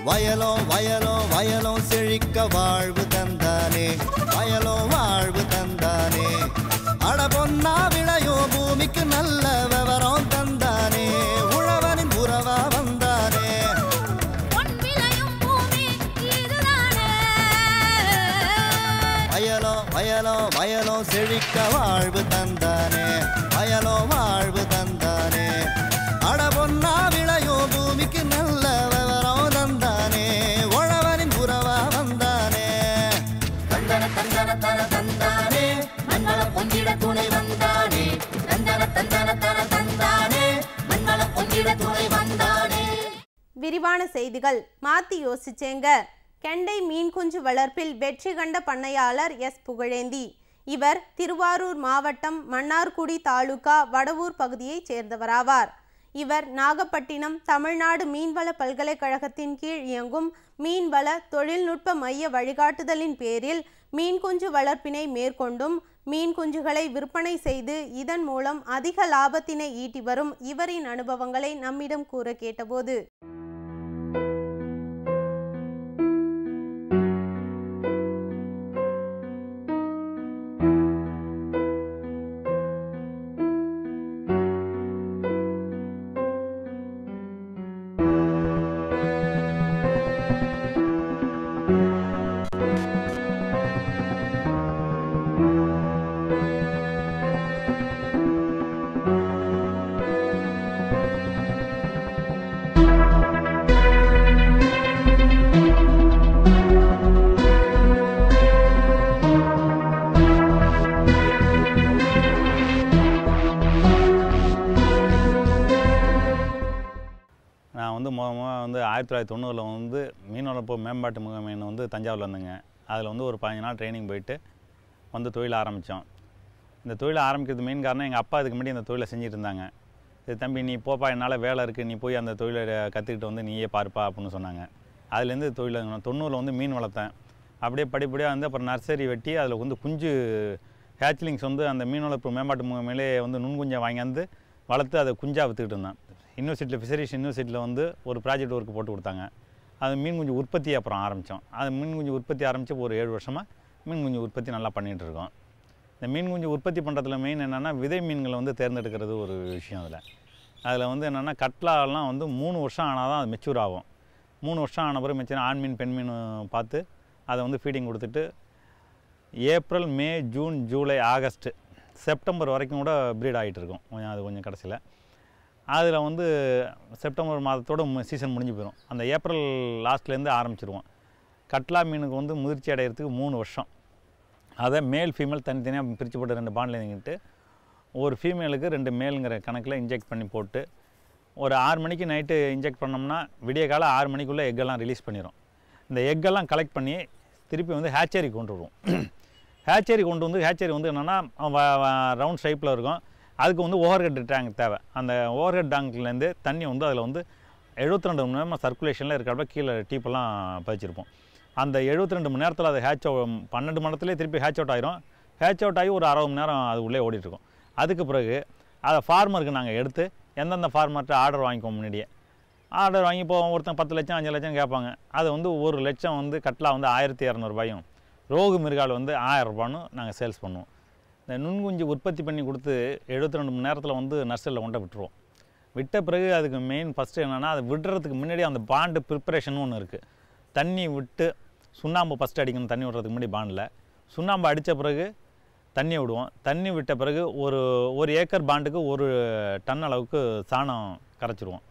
வயலோ வயலோ வயலோ செழிக்க வாழ்வு தந்தானே வயலோ வாழ்வு தந்தானே அட பொன்னா விளையோ பூமிக்கு நல்ல விவரம் தந்தானே உழவனின் உறவா வந்தானே வயலோ வயலோ வயலோ செழிக்க வாழ்வு தந்தானே வயலோ வாழ்வு தந்தானே அட பொன்னா விளையோ பூமிக்கு நல்ல விவரம் தந்தானே உழவனின் உறவா வந்தானே தந்தன தந்தன தன தந்தானே மங்களம் பொங்கிட துணை வந்தானே தந்தன தந்தன தன தந்தானே மங்களம் பொங்கிட துணை வந்தானே. விரிவான செய்திகள். மாத்தி யோசிச்சேங்க. கெண்டை மீன் குஞ்சு வளர்ப்பில் வெற்றி கண்ட பண்ணையாளர் எஸ். புகழேந்தி. இவர் திருவாரூர் மாவட்டம் மன்னார்குடி தாலுகா வடவூர் பகுதியைச் சேர்ந்தவராவார். இவர் நாகப்பட்டினம் தமிழ்நாடு மீன்வள பல்கலைக்கழகத்தின் கீழ் இயங்கும் மீன்வள தொழில்நுட்ப மைய வழிகாட்டுதலின் பேரில் மீன் குஞ்சு வளர்ப்பினை மேற்கொண்டும் மீன் குஞ்சுகளை விற்பனை செய்து இதன் மூலம் அதிக லாபத்தினை ஈட்டி வரும் இவரின் அனுபவங்களை நம்மிடம் கூற கேட்டபோது, நான் வந்து 1990 மீன் வளர்ப்பு மேம்பாட்டு முகமைன்னு தஞ்சாவூரில் இருந்தேங்க. அதில் ஒரு 15 நாள் ட்ரைனிங் போயிட்டு தொழில் ஆரம்பித்தோம். இந்த தொழிலை ஆரம்பிக்கிறது மெயின் காரணம் எங்கள் அப்பா இதுக்கு முன்னாடி இந்த தொழிலை செஞ்சுட்டு இருந்தாங்க. இது தம்பி நீ போப்பா, என்னால் வேலை இருக்குது, நீ போய் அந்த தொழிலை கற்றுக்கிட்டு நீயே பார்ப்பா அப்படின்னு சொன்னாங்க. அதுலேருந்து தொழில் 90 மீன் வளர்த்தேன். அப்படியே படிப்படியாக அப்புறம் நர்சரி வெட்டி அதில் குஞ்சு ஹேச்லிங்ஸ் அந்த மீன் வளர்ப்பு மேம்பாட்டு முகமையிலே நுண்குஞ்சை வாங்கி வளர்த்து அதை குஞ்சாக விற்றுக்கிட்டு இருந்தேன். யூனிவர்சிட்டியில் ஃபிஷரிஸ் யூனிவர்சிட்டியில் ஒரு ப்ராஜெக்ட் ஒர்க்கு போட்டு கொடுத்தாங்க. அது மீன் குஞ்சு உற்பத்தி அப்புறம் ஆரம்பித்தோம். அது மீன் குஞ்சு உற்பத்தி ஆரம்பித்து ஒரு 7 வருஷமாக மீன் குஞ்சு உற்பத்தி நல்லா பண்ணிகிட்டு இருக்கோம். இந்த மீன் குஞ்சு உற்பத்தி பண்ணுறதுல மெயின் என்னென்னா விதை மீன்களை தேர்ந்தெடுக்கிறது ஒரு விஷயம். அதில் என்னென்னா கட்லாலாம் 3 வருஷம் ஆனால் தான் அது மெச்சூர் ஆகும். 3 வருஷம் ஆன பிறகு மெச்சூர் ஆண் மீன் பெண் மீன் பார்த்து அதை ஃபீடிங் கொடுத்துட்டு April May June July August September வரைக்கும் கூட ப்ரீட் ஆகிட்டு இருக்கும். அது கொஞ்சம் கடைசியில் அதில் செப்டம்பர் மாதத்தோட சீசன் முடிஞ்சு போயிடும். அந்த ஏப்ரல் லாஸ்ட்லேருந்து ஆரம்பிச்சிருவோம். கட்லா மீனுக்கு முதிர்ச்சி அடைகிறதுக்கு 3 வருஷம். அதை மேல் ஃபீமேல் தனித்தனியாக பிரித்து போட்டு 2 பாண்டில் இருந்துக்கிட்டு ஒரு ஃபீமேலுக்கு 2 மேலுங்கிற கணக்கில் இன்ஜெக்ட் பண்ணி போட்டு ஒரு 6 மணிக்கு நைட்டு இன்ஜெக்ட் பண்ணோம்னா விடிய காலம் 6 மணிக்குள்ளே எக்கெல்லாம் ரிலீஸ் பண்ணிடும். இந்த எக்கெல்லாம் கலெக்ட் பண்ணி திருப்பி ஹேச்சரி கொண்டு வருவோம். ஹேச்சரி கொண்டு ஹேச்சரி என்னென்னா ரவுண்ட் ஷேப்பில் இருக்கும். அதுக்கு ஓவர்ஹெட் டேங்க் தேவை. அந்த ஓவர்ஹெட் டேங்க்லேருந்து தண்ணி அதில் 72 மணி நேரமாக சர்க்குலேஷனில் இருக்கிறப்ப கீழே டீப்பெல்லாம் பதிச்சிருப்போம். அந்த 72 மணி நேரத்தில் அது 12 மணி நேரத்துலேயே திருப்பி ஹேட்ச் அவுட் ஆகிரும். ஹேட்ச் அவுட் ஆகி ஒரு 60 மணி நேரம் அது உள்ளே ஓடிட்டுருக்கும். அதுக்கு பிறகு அதை ஃபார்மருக்கு நாங்கள் எடுத்து எந்தெந்த ஃபார்மர்கிட்ட ஆர்டர் வாங்கிக்குவோம். முன்னாடியே ஆர்டர் வாங்கி இப்போ ஒருத்தன் 10 லட்சம் 5 லட்சம் கேட்பாங்க. அது 1 லட்சம் கட்லா 1200 ரூபாயும் ரோகு மிருகால் 1000 ரூபான்னு நாங்கள் சேல்ஸ் பண்ணுவோம். இந்த நுண்குஞ்சு உற்பத்தி பண்ணி கொடுத்து 72 மணி நேரத்தில் நர்சரியில் கொண்டு விட்டுருவோம். விட்ட பிறகு அதுக்கு மெயின் ஃபஸ்ட்டு என்னென்னா அது விடுறதுக்கு முன்னாடி அந்த பாண்டு ப்ரிப்பரேஷன் ஒன்று இருக்குது. தண்ணி விட்டு சுண்ணாம்பு ஃபஸ்ட்டு அடிக்கணும். தண்ணி விடுறதுக்கு முன்னாடி பாண்டில் சுண்ணாம்பு அடித்த பிறகு தண்ணி விடுவோம். தண்ணி விட்ட பிறகு ஒரு ஏக்கர் பாண்டுக்கு 1 டன் அளவுக்கு சாணம் கரைச்சிடுவோம்.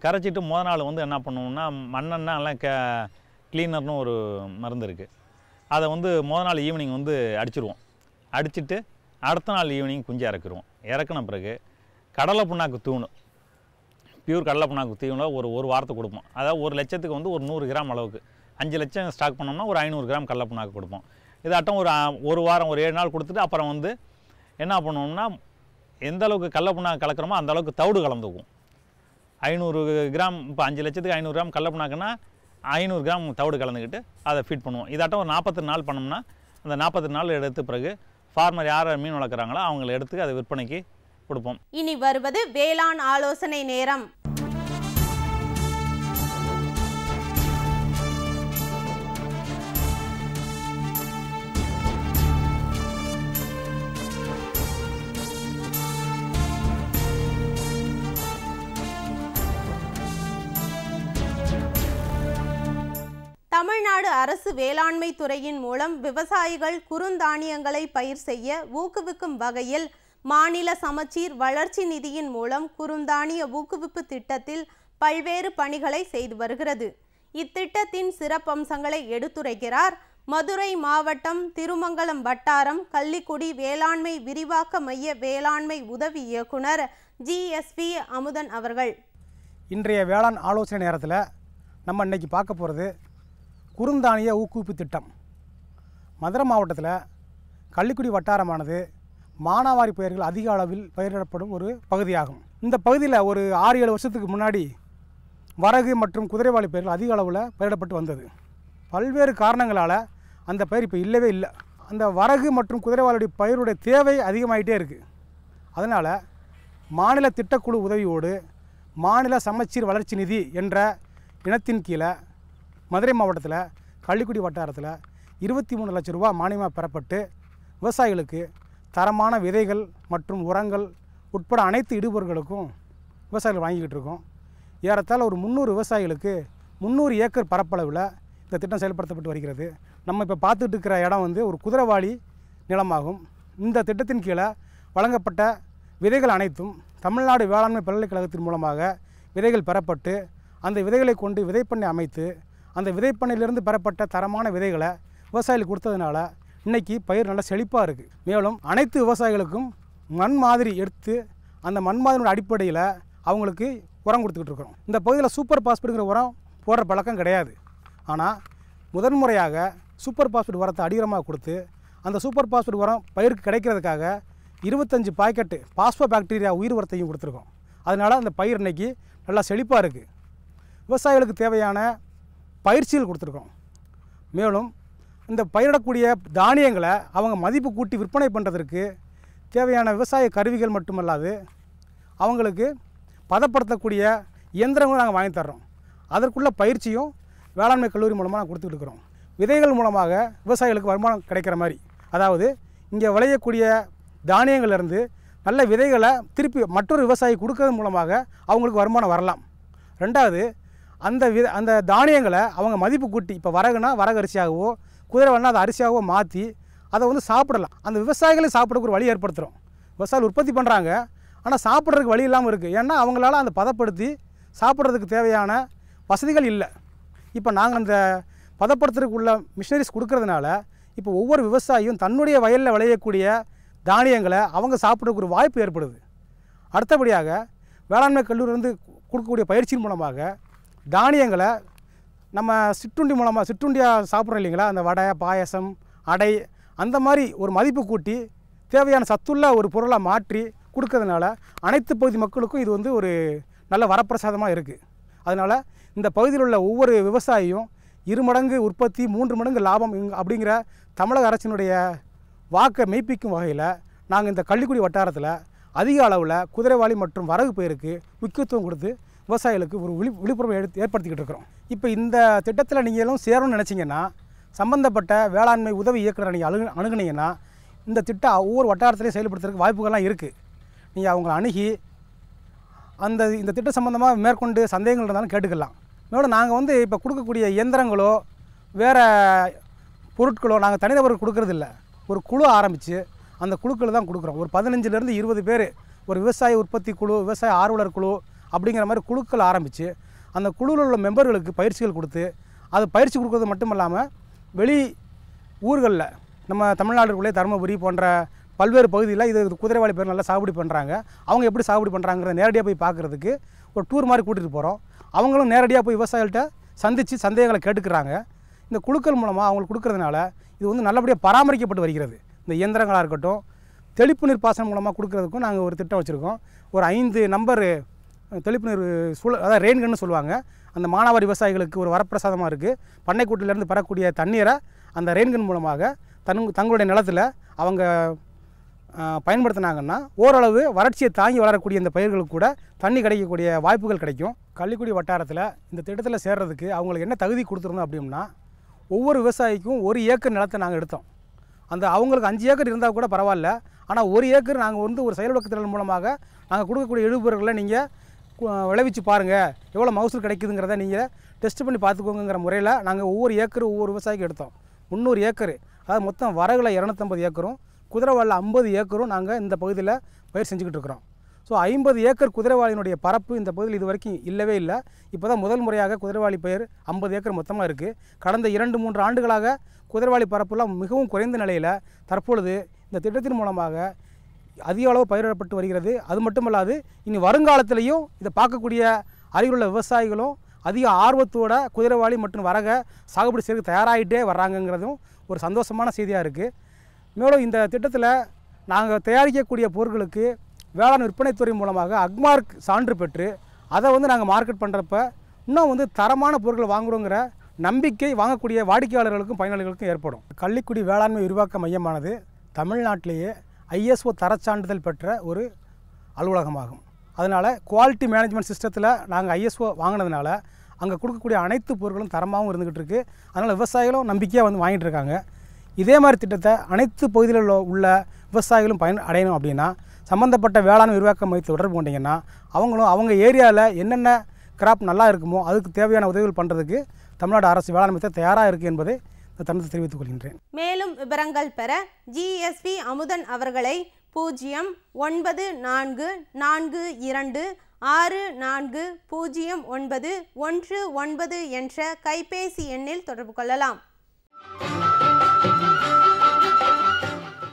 கரைச்சிட்டு மொதல் நாள் என்ன பண்ணுவோம்னா மண்ணெண்ணெய் எல்லாம் க்ளீனர்னு ஒரு மருந்து இருக்குது. அதை மொதல் நாள் ஈவினிங் அடிச்சிடுவோம். அடிச்சுட்டு அடுத்த நாள் ஈவினிங் குஞ்சு இறக்கிடுவோம். இறக்கின பிறகு கடலை புண்ணாக்கு தூணும். பியூர் கடலை புண்ணாக்கு தீவனம் ஒரு வாரத்துக்கு கொடுப்போம். அதாவது 1 லட்சத்துக்கு ஒரு 100 கிராம் அளவுக்கு 5 லட்சம் ஸ்டாக் பண்ணோம்னா ஒரு 500 கிராம் கடலை புண்ணாக்கு கொடுப்போம். இதாட்டம் ஒரு வாரம் ஒரு 7 நாள் கொடுத்துட்டு அப்புறம் என்ன பண்ணுவோம்னா எந்த அளவுக்கு கடலை புண்ணாக்கு கலக்கிறோமோ அந்த அளவுக்கு தவிடு கலந்துக்குவோம். 500 கிராம் இப்போ 5 லட்சத்துக்கு 500 கிராம் கடலை புண்ணாக்குன்னா 500 கிராம் தவிடு கலந்துக்கிட்டு அதை ஃபீட் பண்ணுவோம். இதாட்டம் ஒரு 48 நாள் பண்ணோம்னா அந்த 48 நாள் எடுத்த பிறகு ஃபார்மர் யார் மீன் வளர்க்குறாங்களோ அவங்கள எடுத்து அதை விற்பனைக்கு கொடுப்போம். இனி வருவது வேளாண் ஆலோசனை நேரம். தமிழ்நாடு அரசு வேளாண்மை துறையின் மூலம் விவசாயிகள் குறுந்தானியங்களை பயிர் செய்ய ஊக்குவிக்கும் வகையில் மாநில சமச்சீர் வளர்ச்சி நிதியின் மூலம் குறுந்தானிய ஊக்குவிப்பு திட்டத்தில் பல்வேறு பணிகளை செய்து வருகிறது. இத்திட்டத்தின் சிறப்பம்சங்களை எடுத்துரைக்கிறார் மதுரை மாவட்டம் திருமங்கலம் வட்டாரம் கள்ளிக்குடி வேளாண்மை விரிவாக்க மைய வேளாண்மை உதவி இயக்குனர் GSV அமுதன் அவர்கள். இன்றைய வேளாண் ஆலோசனை நேரத்தில் நம்ம இன்னைக்கு பார்க்க போகிறது குறுந்தானிய ஊக்குவிப்பு திட்டம். மதுரை மாவட்டத்தில் கள்ளிக்குடி வட்டாரமானது மானாவாரி பயிர்கள் அதிக அளவில் பயிரிடப்படும் ஒரு பகுதியாகும். இந்த பகுதியில் ஒரு 6-7 வருஷத்துக்கு முன்னாடி வரகு மற்றும் குதிரைவாலி பயிர்கள் அதிக அளவில் பயிரிடப்பட்டு வந்தது. பல்வேறு காரணங்களால் அந்த பயிர் இப்போ இல்லவே இல்லை. அந்த வரகு மற்றும் குதிரைவாலியுடைய பயிருடைய தேவை அதிகமாகிட்டே இருக்குது. அதனால் மாநில திட்டக்குழு உதவியோடு மாநில சமச்சீர் வளர்ச்சி நிதி என்ற இனத்தின் கீழே மதுரை மாவட்டத்தில் கள்ளிக்குடி வட்டாரத்தில் 23 லட்சம் ரூபா மானியமாக பெறப்பட்டு விவசாயிகளுக்கு தரமான விதைகள் மற்றும் உரங்கள் உட்பட அனைத்து இடுபொருட்களுக்கும் விவசாயிகள் வாங்கிக்கிட்டு இருக்கோம். ஏறத்தாழ ஒரு 300 விவசாயிகளுக்கு 300 ஏக்கர் பரப்பளவில் இந்த திட்டம் செயல்படுத்தப்பட்டு வருகிறது. நம்ம இப்போ பார்த்துட்டு இருக்கிற இடம் வந்து ஒரு குதிரைவாலி நிலமாகும். இந்த திட்டத்தின் கீழே வழங்கப்பட்ட விதைகள் அனைத்தும் தமிழ்நாடு வேளாண்மை பல்கலைக்கழகத்தின் மூலமாக விதைகள் பெறப்பட்டு அந்த விதைகளை கொண்டு விதைப்பண்ணை அமைத்து அந்த விதைப்பண்ணையிலிருந்து பெறப்பட்ட தரமான விதைகளை விவசாயிகளுக்கு கொடுத்ததுனால இன்றைக்கி பயிர் நல்லா செழிப்பாக இருக்குது. மேலும் அனைத்து விவசாயிகளுக்கும் மண் மாதிரி எடுத்து அந்த மண் மாதிரியோட அடிப்படையில் அவங்களுக்கு உரம் கொடுத்துக்கிட்டு இருக்கிறோம். இந்த பகுதியில் சூப்பர் பாஸ்பேட்டுங்கிற உரம் போடுற பழக்கம் கிடையாது. ஆனால் முதன்முறையாக சூப்பர் பாஸ்பேட் உரத்தை அடியுரமாக கொடுத்து அந்த சூப்பர் பாஸ்பேட் உரம் பயிருக்கு கிடைக்கிறதுக்காக 25 பாக்கெட்டு பாஸ்போ பாக்டீரியா உயிர் உரத்தையும் கொடுத்துருக்கோம். அதனால் அந்த பயிர் இன்றைக்கி நல்லா செழிப்பாக இருக்குது. விவசாயிகளுக்கு தேவையான பயிற்சிகள் கொடுத்துருக்கோம். மேலும் இந்த பயிரிடக்கூடிய தானியங்களை அவங்க மதிப்பு கூட்டி விற்பனை பண்ணுறதற்கு தேவையான விவசாய கருவிகள் மட்டுமல்லாது அவங்களுக்கு பதப்படுத்தக்கூடிய இயந்திரங்களும் நாங்கள் வாங்கி தர்றோம். அதற்குள்ள பயிற்சியும் வேளாண்மை கல்லூரி மூலமாக நாங்கள் கொடுத்துட்டு இருக்கிறோம். விதைகள் மூலமாக விவசாயிகளுக்கு வருமானம் கிடைக்கிற மாதிரி, அதாவது இங்கே விளையக்கூடிய தானியங்கள்லேருந்து நல்ல விதைகளை திருப்பி மற்றொரு விவசாயி கொடுக்கறது மூலமாக அவங்களுக்கு வருமானம் வரலாம். ரெண்டாவது, அந்த தானியங்களை அவங்க மதிப்பு கூட்டி, இப்போ வரகுனா வரகு அரிசியாகவோ குதிரைவாலினா அது அரிசியாகவோ மாற்றி அதை வந்து சாப்பிடலாம். அந்த விவசாயிகளையும் சாப்பிட்றதுக்கு ஒரு வழி ஏற்படுத்துகிறோம். விவசாயிகள் உற்பத்தி பண்ணுறாங்க, ஆனால் சாப்பிட்றதுக்கு வழி இல்லாமல் இருக்குது. ஏன்னா அவங்களால அந்த பதப்படுத்தி சாப்பிட்றதுக்கு தேவையான வசதிகள் இல்லை. இப்போ நாங்கள் அந்த பதப்படுத்துறதுக்கு உள்ள மிஷினரிஸ் கொடுக்கறதுனால இப்போ ஒவ்வொரு விவசாயியும் தன்னுடைய வயலில் விளையக்கூடிய தானியங்களை அவங்க சாப்பிட்றதுக்கு ஒரு வாய்ப்பு ஏற்படுது. அடுத்தபடியாக வேளாண்மை கல்லூரியிலிருந்து கொடுக்கக்கூடிய பயிற்சியின் மூலமாக தானியங்களை நம்ம சிற்றுண்டியாக சாப்பிட்றோம் இல்லைங்களா, அந்த வடை பாயசம் அடை அந்த மாதிரி ஒரு மதிப்பு கூட்டி தேவையான சத்துள்ள ஒரு பொருளாக மாற்றி கொடுக்கறதுனால அனைத்து பகுதி மக்களுக்கும் இது வந்து ஒரு நல்ல வரப்பிரசாதமாக இருக்குது. அதனால் இந்த பகுதியில் உள்ள ஒவ்வொரு விவசாயியும் 2 மடங்கு உற்பத்தி 3 மடங்கு லாபம் அப்படிங்கிற தமிழக அரசினுடைய வாக்கை மெய்ப்பிக்கும் வகையில் நாங்கள் இந்த கள்ளிக்குடி வட்டாரத்தில் அதிக அளவில் குதிரைவாலி மற்றும் வரகு பயிருக்கு முக்கியத்துவம் கொடுத்து விவசாயிகளுக்கு ஒரு விழிப்புணர்வு ஏற்படுத்திக்கிட்டு இருக்கிறோம். இப்போ இந்த திட்டத்தில் நீங்களும் சேரணும்னு நினச்சிங்கன்னா சம்பந்தப்பட்ட வேளாண்மை உதவி இயக்குநரை நீங்கள் அணுகுனீங்கன்னா இந்த திட்டம் ஒவ்வொரு வட்டாரத்திலையும் செயல்படுத்துறதுக்கு வாய்ப்புகள்லாம் இருக்குது. நீங்கள் அவங்களை அணுகி இந்த திட்டம் சம்மந்தமாக மேற்கொண்டு சந்தேகங்கள் இருந்தாலும் கேட்டுக்கலாம். மேலும் நாங்கள் வந்து இப்போ கொடுக்கக்கூடிய இயந்திரங்களோ வேறு பொருட்களோ நாங்கள் தனிநபருக்கு கொடுக்கறதில்ல. ஒரு குழு ஆரம்பித்து அந்த குழுக்கள் தான் கொடுக்குறோம். ஒரு 15லேருந்து 20 பேர் ஒரு விவசாய உற்பத்தி குழு, விவசாய ஆர்வலர் குழு அப்படிங்கிற மாதிரி குழுக்கள் ஆரம்பித்து அந்த குழுவில் உள்ள மெம்பர்களுக்கு பயிற்சிகள் கொடுத்து அது பயிற்சி கொடுக்குறது மட்டும் இல்லாமல் வெளி ஊர்களில் நம்ம தமிழ்நாடுக்குள்ளே தருமபுரி போன்ற பல்வேறு பகுதியில் இது குதிரைவாலி பயிர் நல்லா சாகுபடி பண்ணுறாங்க. அவங்க எப்படி சாகுபடி பண்ணுறாங்கிறத நேரடியாக போய் பார்க்குறதுக்கு ஒரு டூர் மாதிரி கூட்டிகிட்டு போகிறோம். அவங்களும் நேரடியாக போய் விவசாயிகள்கிட்ட சந்தித்து சந்தேகங்களை கேட்டுக்கிறாங்க. இந்த குழுக்கள் மூலமாக அவங்களுக்கு கொடுக்கறதுனால இது வந்து நல்லபடியாக பராமரிக்கப்பட்டு வருகிறது. இந்த இயந்திரங்களாக இருக்கட்டும், தெளிப்பு நீர் பாசனம் மூலமாக கொடுக்குறதுக்கும் நாங்கள் ஒரு திட்டம் வச்சுருக்கோம். ஒரு 5 நம்பர் தெளிப்பு நீர் அதாவது ரெயின்கன்னு சொல்லுவாங்க. அந்த மானாவாரி விவசாயிகளுக்கு ஒரு வரப்பிரசாதமாக இருக்குது. பண்ணைக்கூட்டிலேருந்து பெறக்கூடிய தண்ணீரை அந்த ரெயின்கன் மூலமாக தங்களுடைய நிலத்தில் அவங்க பயன்படுத்தினாங்கன்னா ஓரளவு வறட்சியை தாங்கி வளரக்கூடிய இந்த பயிர்களுக்கு கூட தண்ணி கிடைக்கக்கூடிய வாய்ப்புகள் கிடைக்கும். கள்ளிக்குடி வட்டாரத்தில் இந்த திட்டத்தில் சேர்றதுக்கு அவங்களுக்கு என்ன தகுதி கொடுத்துருந்தோம் அப்படின்னா, ஒவ்வொரு விவசாயிக்கும் 1 ஏக்கர் நிலத்தை நாங்கள் எடுத்தோம். அந்த அவங்களுக்கு 5 ஏக்கர் இருந்தால் கூட பரவாயில்ல. ஆனால் 1 ஏக்கர் நாங்கள் வந்து ஒரு செயல்விளக்கத்தின் மூலமாக நாங்கள் கொடுக்கக்கூடிய இழுபொருட்களை நீங்கள் விளைவிச்சு பாருங்கள், எவ்வளோ மகசூல் கிடைக்குதுங்கிறத நீங்கள் டெஸ்ட் பண்ணி பார்த்துக்கோங்கிற முறையில் நாங்கள் ஒவ்வொரு ஏக்கர் ஒவ்வொரு விவசாயிக்கு எடுத்தோம். 300 ஏக்கர், அதாவது மொத்தம் வரகுல 250 ஏக்கரும் குதிரைவாளில் 50 ஏக்கரும் நாங்கள் இந்த பகுதியில் பயிர் செஞ்சுக்கிட்டு இருக்கிறோம். ஸோ 50 ஏக்கர் குதிரைவாளியினுடைய பரப்பு இந்த பகுதியில் இது வரைக்கும் இல்லவே இல்லை. இப்போ தான் முதல் முறையாக குதிரைவாளி பயிர் 50 ஏக்கர் மொத்தமாக இருக்குது. கடந்த 2-3 ஆண்டுகளாக குதிரைவாளி பரப்புலாம் மிகவும் குறைந்த நிலையில் தற்பொழுது இந்த திட்டத்தின் மூலமாக அதிக அளவு பயிரிடப்பட்டு வருகிறது. அது மட்டுமல்லாது இனி வருங்காலத்திலையும் இதை பார்க்கக்கூடிய அருகிலுள்ள விவசாயிகளும் அதிக ஆர்வத்தோட குதிரைவாளி மற்றும் வரக சாகுபடி செய்ய தயாராகிட்டே வர்றாங்கங்கிறதும் ஒரு சந்தோஷமான செய்தியாக இருக்குது. மேலும் இந்த திட்டத்தில் நாங்கள் தயாரிக்கக்கூடிய பொருட்களுக்கு வேளாண் விற்பனைத்துறை மூலமாக அக்மார்க் சான்று பெற்று அதை நாங்கள் மார்க்கெட் பண்ணுறப்ப இன்னும் தரமான பொருட்கள் வாங்குகிறோங்கிற நம்பிக்கை வாங்கக்கூடிய வாடிக்கையாளர்களுக்கும் பயனாளிகளுக்கும் ஏற்படும். கள்ளிக்குடி வேளாண்மை விரிவாக்க மையமானது தமிழ்நாட்டிலேயே ISO தரச்சான்றிதழ் பெற்ற ஒரு அலுவலகமாகும். அதனால் குவாலிட்டி மேனேஜ்மெண்ட் சிஸ்டத்தில் நாங்கள் ISO வாங்கினதுனால அங்கே கொடுக்கக்கூடிய அனைத்து பொருட்களும் தரமாகவும் இருந்துக்கிட்டு இருக்குது. அதனால் விவசாயிகளும் நம்பிக்கையாக வாங்கிட்டு இருக்காங்க. இதே மாதிரி திட்டத்தை அனைத்து பகுதிகளில் உள்ள விவசாயிகளும் பயன் அடையணும் அப்படின்னா சம்மந்தப்பட்ட வேளாண் விரிவாக்க மையத்தை தொடர்பு கொண்டீங்கன்னா அவங்களும் அவங்க ஏரியாவில் என்னென்ன கிராப் நல்லா இருக்குமோ அதுக்கு தேவையான உதவிகள் பண்ணுறதுக்கு தமிழ்நாடு அரசு வேளாண் மையத்தை தயாராக இருக்குது என்பதை இந்த தருணத்தை தெரிவித்துக் கொள்கின்றேன். மேலும் விவரங்கள் பெற GSV அமுதன் அவர்களை 094426409119 என்ற கைபேசி எண்ணில் தொடர்பு கொள்ளலாம்.